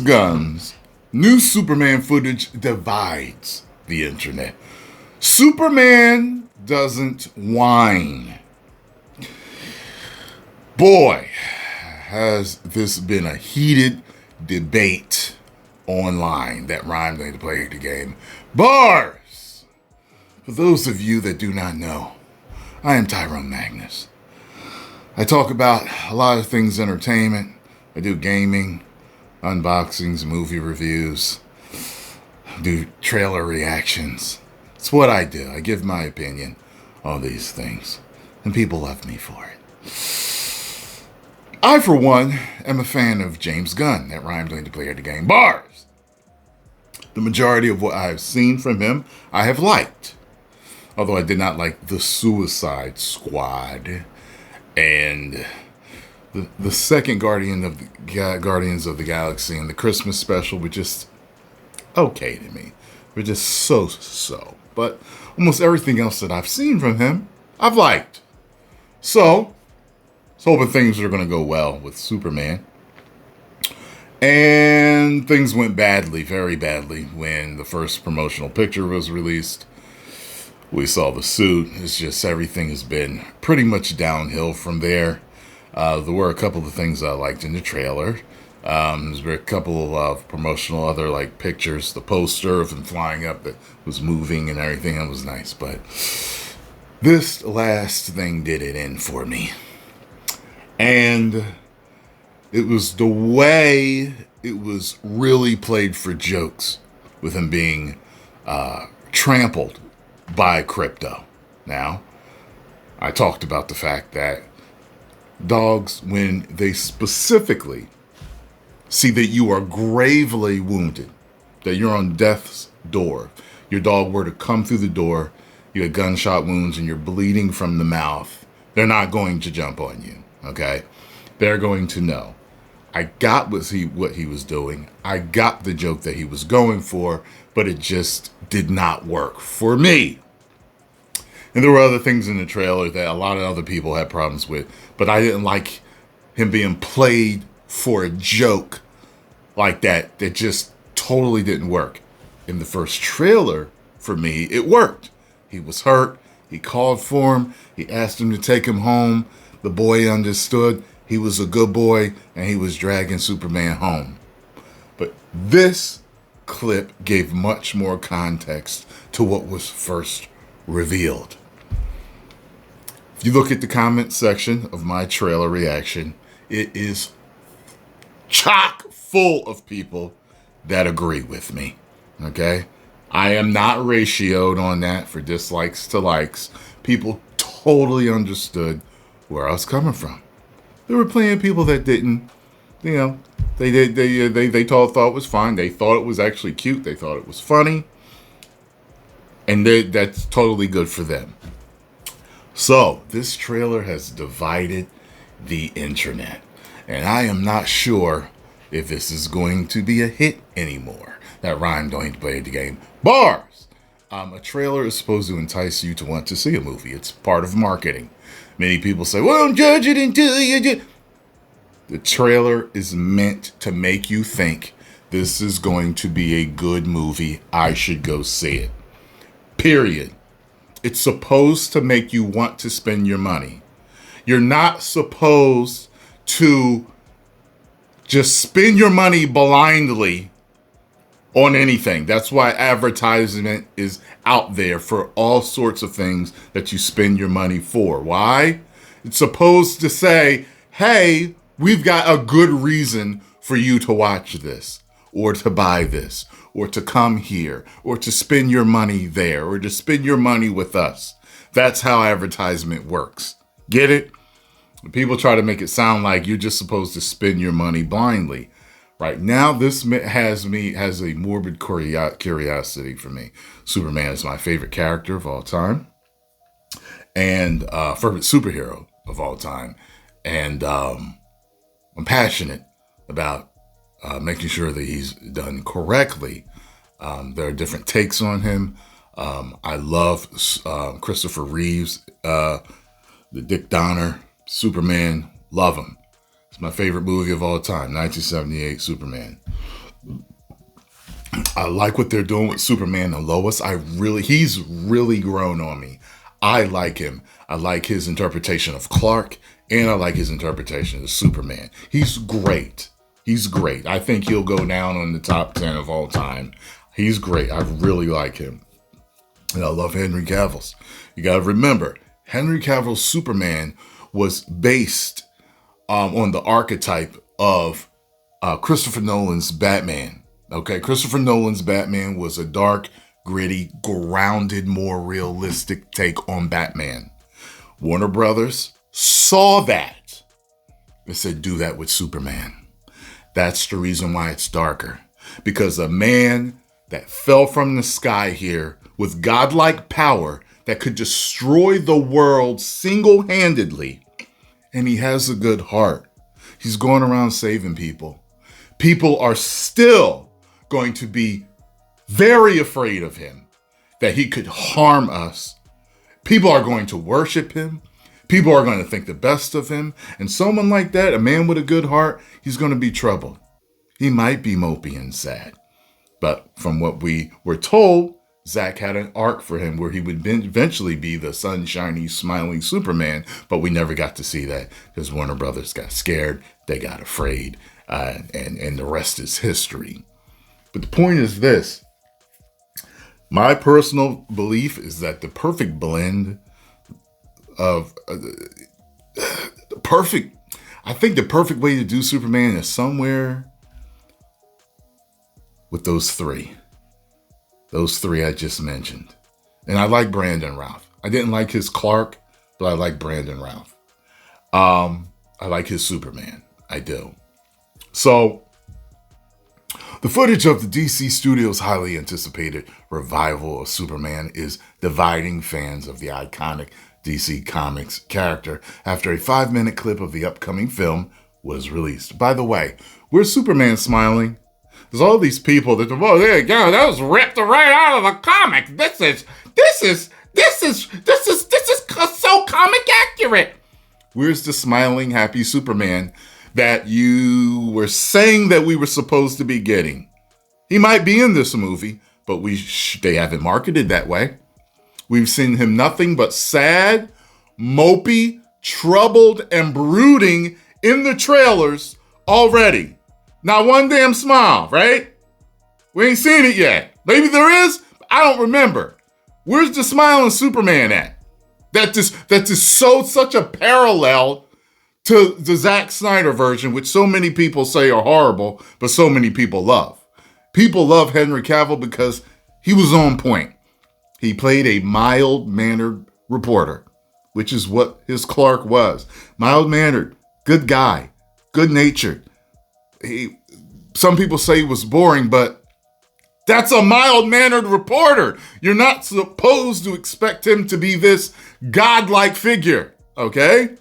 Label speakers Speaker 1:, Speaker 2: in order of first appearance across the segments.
Speaker 1: Gunn's new Superman footage divides the internet. Superman doesn't whine. Boy, has this been a heated debate online that rhymed going to play the game. Bars! For those of you that do not know, I am Tyrone Magnus. I talk about a lot of things entertainment. I do gaming, unboxings, movie reviews, do trailer reactions. It's what I do. I give my opinion on these things, and people love me for it. I, for one, am a fan of James Gunn. That rhymed going to play the game. Bars! The majority of what I have seen from him, I have liked. Although I did not like The Suicide Squad and the second Guardians of the Galaxy and the Christmas special were just okay to me. Were just so. But almost everything else that I've seen from him, I've liked. So, I was hoping things are going to go well with Superman. And things went badly, very badly, when the first promotional picture was released. We saw the suit. It's just everything has been pretty much downhill from there. There were a couple of things I liked in the trailer. There were a couple of promotional other like pictures. The poster of him flying up that was moving and everything. That was nice. But this last thing did it in for me. And it was the way it was really played for jokes with him being trampled by crypto. Now, I talked about the fact that dogs, when they specifically see that you are gravely wounded, that you're on death's door, your dog were to come through the door, you had gunshot wounds and you're bleeding from the mouth, they're not going to jump on you, okay? They're going to know. I got what he was doing. I got the joke that he was going for, but it just did not work for me. And there were other things in the trailer that a lot of other people had problems with, but I didn't like him being played for a joke like that just totally didn't work. In the first trailer, for me, it worked. He was hurt. He called for him. He asked him to take him home. The boy understood. He was a good boy, and he was dragging Superman home. But this clip gave much more context to what was first revealed. If you look at the comment section of my trailer reaction, it is chock full of people that agree with me, okay? I am not ratioed on that for dislikes to likes. People totally understood where I was coming from. There were plenty of people that didn't, they thought it was fine. They thought it was actually cute. They thought it was funny. And that's totally good for them. So, this trailer has divided the internet. And I am not sure if this is going to be a hit anymore. That rhymed going to play the game. Bars! A trailer is supposed to entice you to want to see a movie. It's part of marketing. Many people say, well, don't judge it until you do. The trailer is meant to make you think this is going to be a good movie. I should go see it. Period. It's supposed to make you want to spend your money. You're not supposed to just spend your money blindly on anything. That's why advertisement is out there for all sorts of things that you spend your money for. Why? It's supposed to say, hey, we've got a good reason for you to watch this, or to buy this, or to come here, or to spend your money there, or to spend your money with us. That's how advertisement works. Get it? People try to make it sound like you're just supposed to spend your money blindly. Right now, this has a morbid curiosity for me. Superman is my favorite character of all time, and favorite superhero of all time, and I'm passionate about making sure that he's done correctly. There are different takes on him. I love Christopher Reeves, the Dick Donner Superman. Love him. It's my favorite movie of all time, 1978 Superman. I like what they're doing with Superman and Lois. He's really grown on me. I like him. I like his interpretation of Clark, and I like his interpretation of Superman. He's great. He's great. I think he'll go down on the top 10 of all time. He's great. I really like him. And I love Henry Cavill's. You got to remember, Henry Cavill's Superman was based on the archetype of Christopher Nolan's Batman. Okay, Christopher Nolan's Batman was a dark, gritty, grounded, more realistic take on Batman. Warner Brothers saw that and said, do that with Superman. That's the reason why it's darker. Because a man that fell from the sky here with godlike power that could destroy the world single-handedly, and he has a good heart. He's going around saving people. People are still going to be very afraid of him, that he could harm us. People are going to worship him. People are going to think the best of him. And someone like that, a man with a good heart, he's going to be troubled. He might be mopey and sad. But from what we were told, Zack had an arc for him where he would eventually be the sunshiny, smiling Superman. But we never got to see that because Warner Brothers got scared. They got afraid. And the rest is history. But the point is this. My personal belief is that the perfect blend of the perfect way to do Superman is somewhere with those three I just mentioned. And I like Brandon Routh. I didn't like his Clark, but I like Brandon Routh. I like his Superman. I do. So the footage of the DC Studios' highly anticipated revival of Superman is dividing fans of the iconic DC Comics character after a 5-minute clip of the upcoming film was released. By the way, where's Superman smiling? There's all these people that, oh, there you go, that was ripped right out of the comic. This is so comic accurate. Where's the smiling, happy Superman that you were saying that we were supposed to be getting? He might be in this movie, but they haven't marketed that way. We've seen him nothing but sad, mopey, troubled, and brooding in the trailers already. Not one damn smile, right? We ain't seen it yet. Maybe there is. I don't remember. Where's the smiling Superman at? That is such a parallel to the Zack Snyder version, which so many people say are horrible, but so many people love. People love Henry Cavill because he was on point. He played a mild-mannered reporter, which is what his Clark was. Mild-mannered, good guy, good-natured. Some people say he was boring, but that's a mild-mannered reporter. You're not supposed to expect him to be this godlike figure, okay?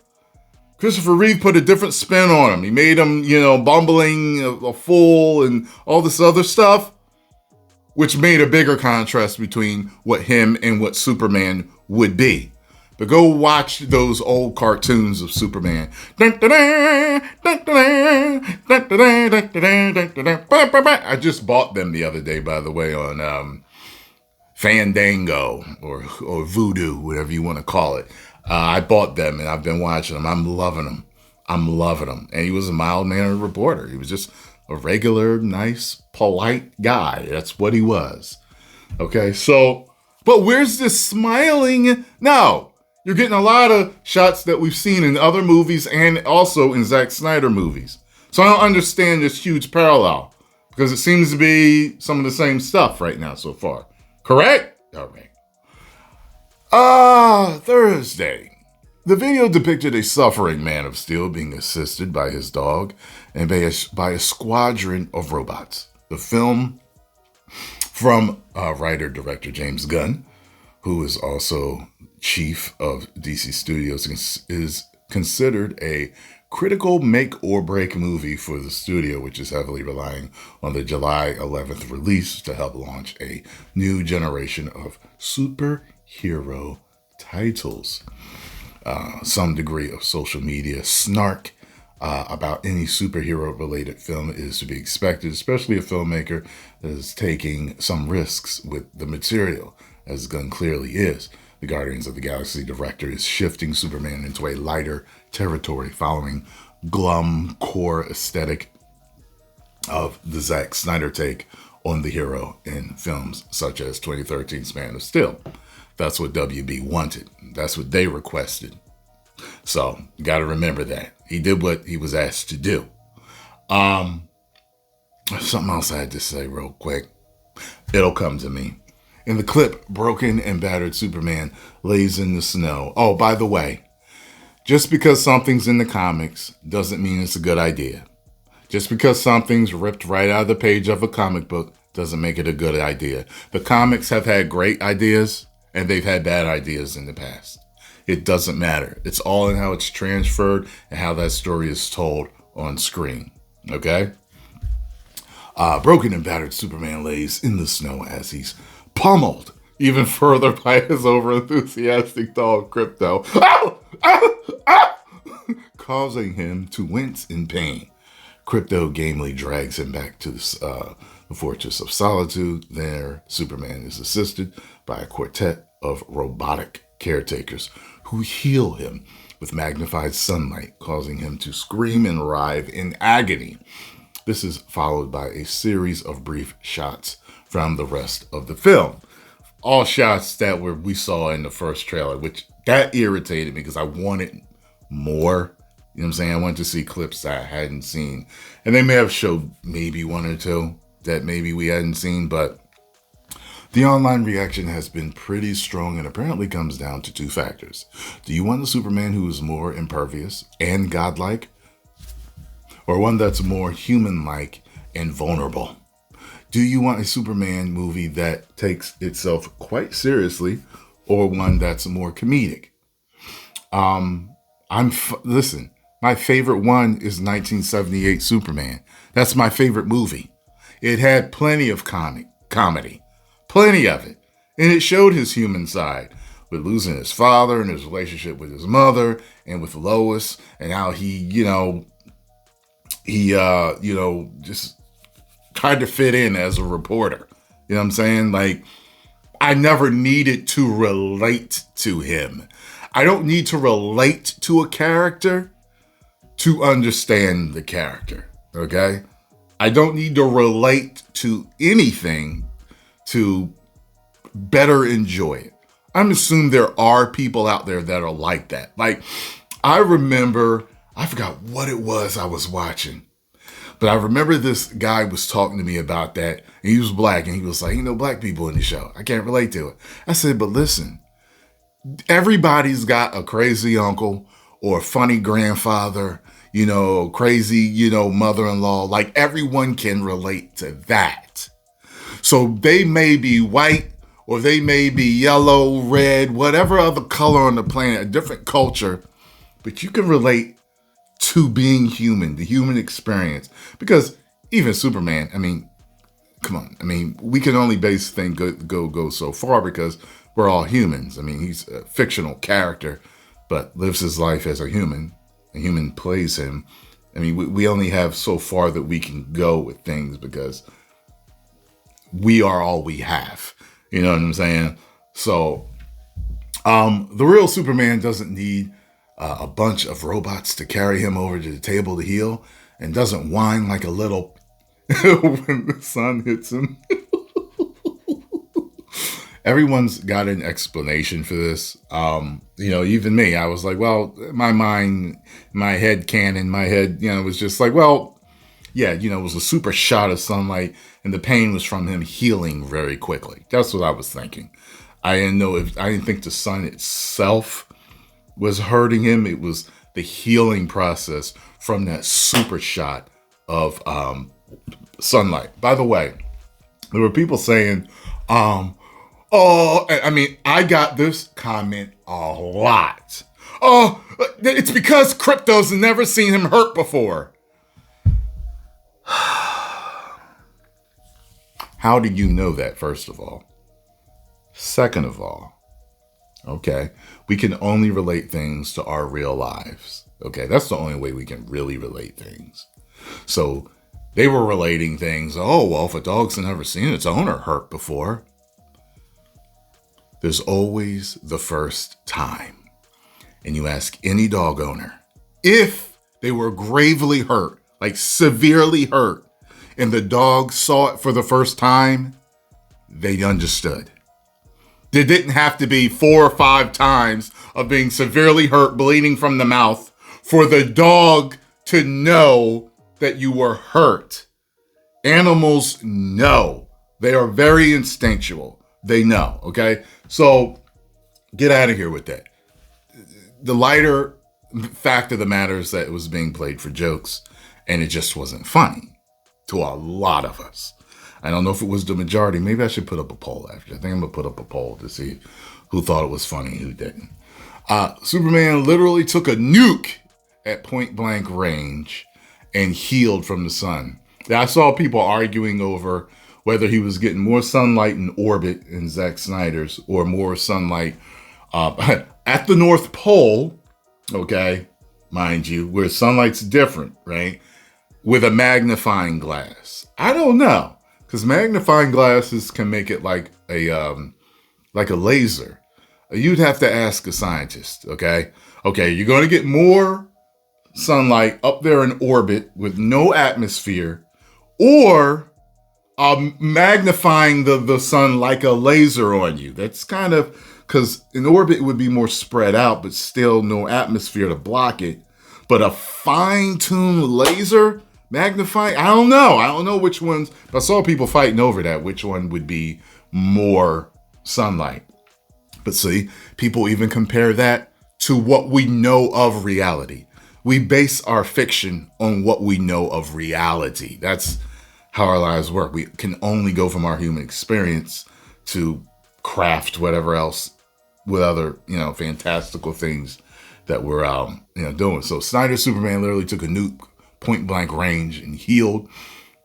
Speaker 1: Christopher Reeve put a different spin on him. He made him, bumbling, a fool, and all this other stuff, which made a bigger contrast between what him and what Superman would be. But go watch those old cartoons of Superman. I just bought them the other day, by the way, on Fandango or Voodoo, whatever you want to call it. I bought them and I've been watching them. I'm loving them. And he was a mild-mannered reporter. He was just a regular, nice, polite guy. That's what he was. Okay, so, but where's this smiling? No, you're getting a lot of shots that we've seen in other movies and also in Zack Snyder movies. So I don't understand this huge parallel because it seems to be some of the same stuff right now so far. Correct? All right. Thursday. The video depicted a suffering Man of Steel being assisted by his dog and by a squadron of robots. The film from writer-director James Gunn, who is also chief of DC Studios, is considered a critical make-or-break movie for the studio, which is heavily relying on the July 11th release to help launch a new generation of superhero titles. Some degree of social media snark about any superhero-related film is to be expected, especially a filmmaker that is taking some risks with the material, as Gunn clearly is. The Guardians of the Galaxy director is shifting Superman into a lighter territory, following glum core aesthetic of the Zack Snyder take on the hero in films such as 2013's Man of Steel. That's what WB wanted. That's what they requested. So you got to remember that. He did what he was asked to do. Something else I had to say real quick. It'll come to me. In the clip, broken and battered Superman lays in the snow. Oh, by the way, just because something's in the comics doesn't mean it's a good idea. Just because something's ripped right out of the page of a comic book doesn't make it a good idea. The comics have had great ideas, and they've had bad ideas in the past. It doesn't matter. It's all in how it's transferred and how that story is told on screen. Okay? Broken and battered Superman lays in the snow as he's pummeled even further by his overenthusiastic dog, Crypto. Ow! Ow! Ow! Causing him to wince in pain. Crypto gamely drags him back to the Fortress of Solitude. There, Superman is assisted by a quartet of robotic caretakers who heal him with magnified sunlight, causing him to scream and writhe in agony. This is followed by a series of brief shots from the rest of the film. All shots that we saw in the first trailer, which that irritated me because I wanted more. You know what I'm saying? I wanted to see clips that I hadn't seen. And they may have showed maybe one or two that maybe we hadn't seen, but the online reaction has been pretty strong and apparently comes down to two factors. Do you want a Superman who is more impervious and godlike? Or one that's more human-like and vulnerable? Do you want a Superman movie that takes itself quite seriously or one that's more comedic? Listen, my favorite one is 1978 Superman. That's my favorite movie. It had plenty of comedy. Plenty of it. And it showed his human side with losing his father and his relationship with his mother and with Lois and how he just tried to fit in as a reporter. You know what I'm saying? Like, I never needed to relate to him. I don't need to relate to a character to understand the character. Okay? I don't need to relate to anything to better enjoy it. I'm assuming there are people out there that are like that. Like, I remember, I forgot what it was I was watching, but I remember this guy was talking to me about that, and he was black, and he was like, black people in the show. I can't relate to it. I said, but listen, everybody's got a crazy uncle or a funny grandfather, crazy, mother-in-law. Like, everyone can relate to that. So they may be white or they may be yellow, red, whatever other color on the planet, a different culture, but you can relate to being human, the human experience. Because even Superman, come on. We can only base things go so far because we're all humans. He's a fictional character, but lives his life as a human. A human plays him. We only have so far that we can go with things because we are all we have. You know what I'm saying? So, the real Superman doesn't need a bunch of robots to carry him over to the table to heal, and doesn't whine like a little when the sun hits him. Everyone's got an explanation for this. Even me, I was like, well, my head was just like, well, yeah, it was a super shot of sunlight and the pain was from him healing very quickly. That's what I was thinking. I didn't think the sun itself was hurting him. It was the healing process from that super shot of sunlight. By the way, there were people saying, I got this comment a lot. Oh, it's because Crypto's never seen him hurt before. How do you know that, first of all? Second of all, Okay. We can only relate things to our real lives. Okay. That's the only way we can really relate things. So they were relating things. Oh, well, if a dog's never seen its owner hurt before, there's always the first time. And you ask any dog owner if they were gravely hurt, like severely hurt, and the dog saw it for the first time, they understood. There didn't have to be 4 or 5 times of being severely hurt, bleeding from the mouth, for the dog to know that you were hurt. Animals know. They are very instinctual. They know, okay? So get out of here with that. The lighter fact of the matter is that it was being played for jokes, and it just wasn't funny to a lot of us. I don't know if it was the majority. Maybe I should put up a poll after. I think I'm going to put up a poll to see who thought it was funny and who didn't. Superman literally took a nuke at point blank range and healed from the sun. Now, I saw people arguing over whether he was getting more sunlight in orbit in Zack Snyder's or more sunlight at the North Pole, okay, mind you, where sunlight's different, right, with a magnifying glass. I don't know, because magnifying glasses can make it like a laser. You'd have to ask a scientist, okay? Okay, you're going to get more sunlight up there in orbit with no atmosphere, or magnifying the sun like a laser on you. That's kind of, because in orbit it would be more spread out, but still no atmosphere to block it. But a fine-tuned laser magnifying, I don't know which ones, but I saw people fighting over that, which one would be more sunlight. But see, people even compare that to what we know of reality. We base our fiction on what we know of reality. That's how our lives work. We can only go from our human experience to craft whatever else with other, fantastical things that we're, doing. So Snyder's Superman literally took a nuke point blank range and healed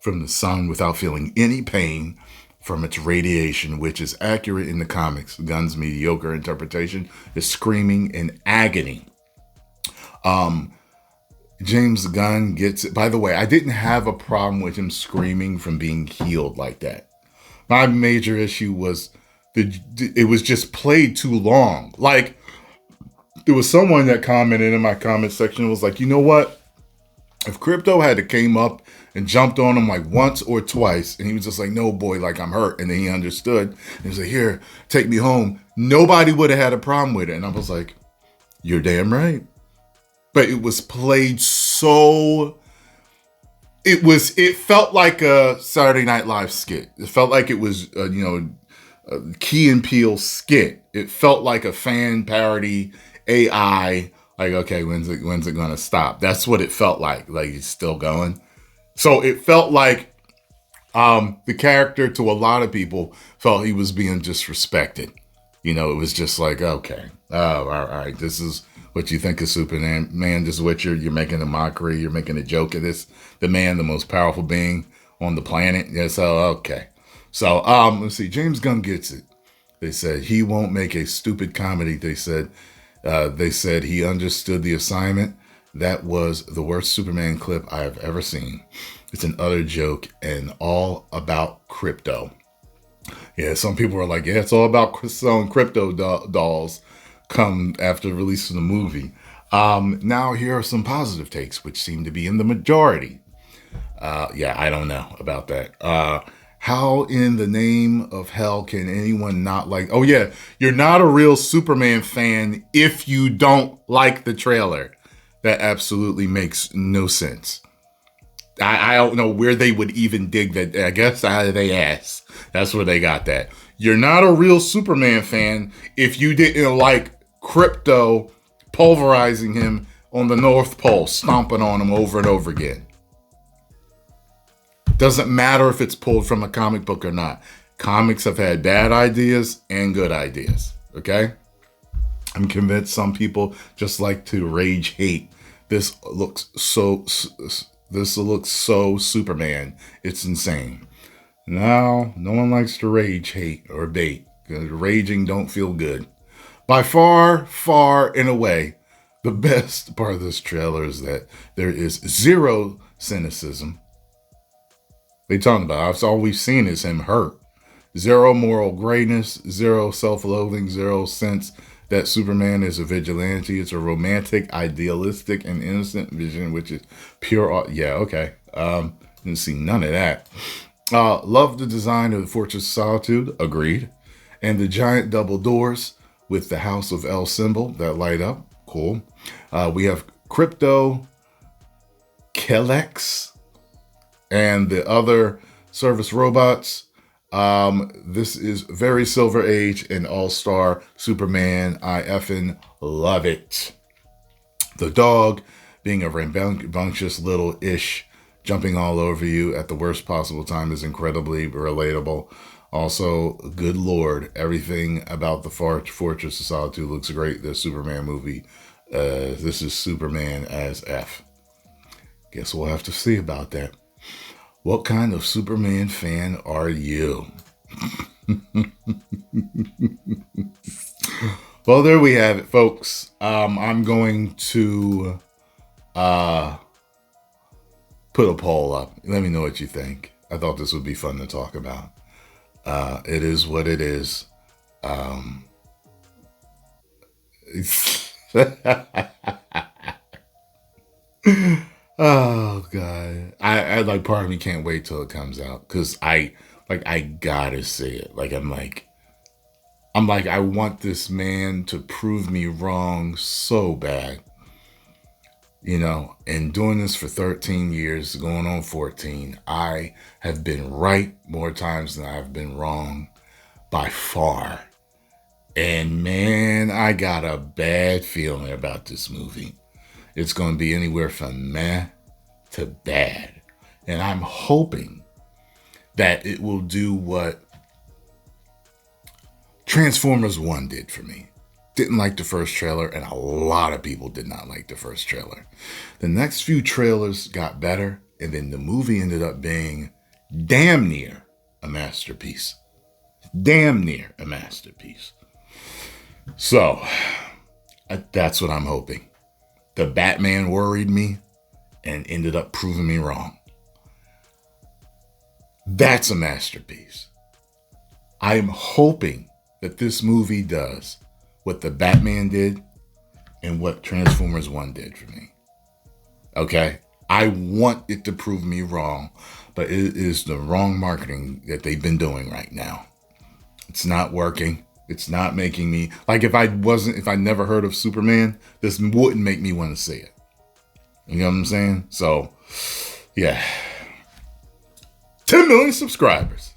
Speaker 1: from the sun without feeling any pain from its radiation, which is accurate in the comics. Gunn's mediocre interpretation is screaming in agony. James Gunn gets it. By the way, I didn't have a problem with him screaming from being healed like that. My major issue was it was just played too long. Like, there was someone that commented in my comment section and was like, you know what? If Crypto had came up and jumped on him like once or twice, and he was just like, no, boy, like, I'm hurt. And then he understood. And he was like, here, take me home. Nobody would have had a problem with it. And I was like, you're damn right. But it was played so... It felt like a Saturday Night Live skit. It felt like it was, a Key and Peele skit. It felt like a fan parody AI. Like, okay, when's it going to stop? That's what it felt like. Like, it's still going. So it felt like the character, to a lot of people, felt he was being disrespected. It was just like, okay, all right, this is what you think of Superman. Man, this is what you're making a mockery. You're making a joke of this. The man, the most powerful being on the planet. Yeah, so, okay. So, let's see. James Gunn gets it. They said he won't make a stupid comedy. They said he understood the assignment. That was the worst Superman clip I have ever seen. It's an utter joke and all about crypto. Yeah, some people are like, yeah, it's all about selling crypto dolls come after releasing the movie. Now here are some positive takes, which seem to be in the majority. Yeah, I don't know about that. How in the name of hell can anyone not like... Oh, yeah, you're not a real Superman fan if you don't like the trailer. That absolutely makes no sense. I don't know where they would even dig that. I guess out of their ass. That's where they got that. You're not a real Superman fan if you didn't like Crypto pulverizing him on the North Pole, stomping on him over and over again. Doesn't matter if it's pulled from a comic book or not. Comics have had bad ideas and good ideas. Okay? I'm convinced some people just like to rage hate. This looks so Superman. It's insane. No one likes to rage hate or bait. Raging don't feel good. By far, far and away, the best part of this trailer is that there is zero cynicism. They talking about, that's all we've seen is him hurt. Zero moral grayness, zero self-loathing, zero sense that Superman is a vigilante. It's a romantic, idealistic, and innocent vision, which is pure. Yeah, okay. Didn't see none of that. Love the design of the Fortress of Solitude. Agreed. And the giant double doors with the House of El symbol that light up. Cool. We have Crypto Kelex and the other service robots. This is very Silver Age and All-Star Superman. I effing love it. The dog being a rambunctious little ish jumping all over you at the worst possible time is incredibly relatable. Also, good Lord, everything about the Fortress of Solitude looks great. The Superman movie. This is Superman as F. Guess we'll have to see about that. What kind of Superman fan are you? Well, there we have it, folks. I'm going to put a poll up. Let me know what you think. I thought this would be fun to talk about. It is what it is. Oh God, I like, part of me can't wait till it comes out, because I gotta see it. I'm like, I want this man to prove me wrong so bad, and doing this for 13 years, going on 14, I have been right more times than I've been wrong by far. And man, I got a bad feeling about this movie. It's going to be anywhere from meh to bad. And I'm hoping that it will do what Transformers 1 did for me. Didn't like the first trailer, and a lot of people did not like the first trailer. The next few trailers got better, and then the movie ended up being damn near a masterpiece. Damn near a masterpiece. So, that's what I'm hoping. The Batman worried me and ended up proving me wrong. That's a masterpiece. I am hoping that this movie does what the Batman did and what Transformers 1 did for me. Okay? I want it to prove me wrong, but it is the wrong marketing that they've been doing right now. It's not working. It's not making me, like, if I never heard of Superman, this wouldn't make me want to see it. You know what I'm saying? So, yeah. 10 million subscribers.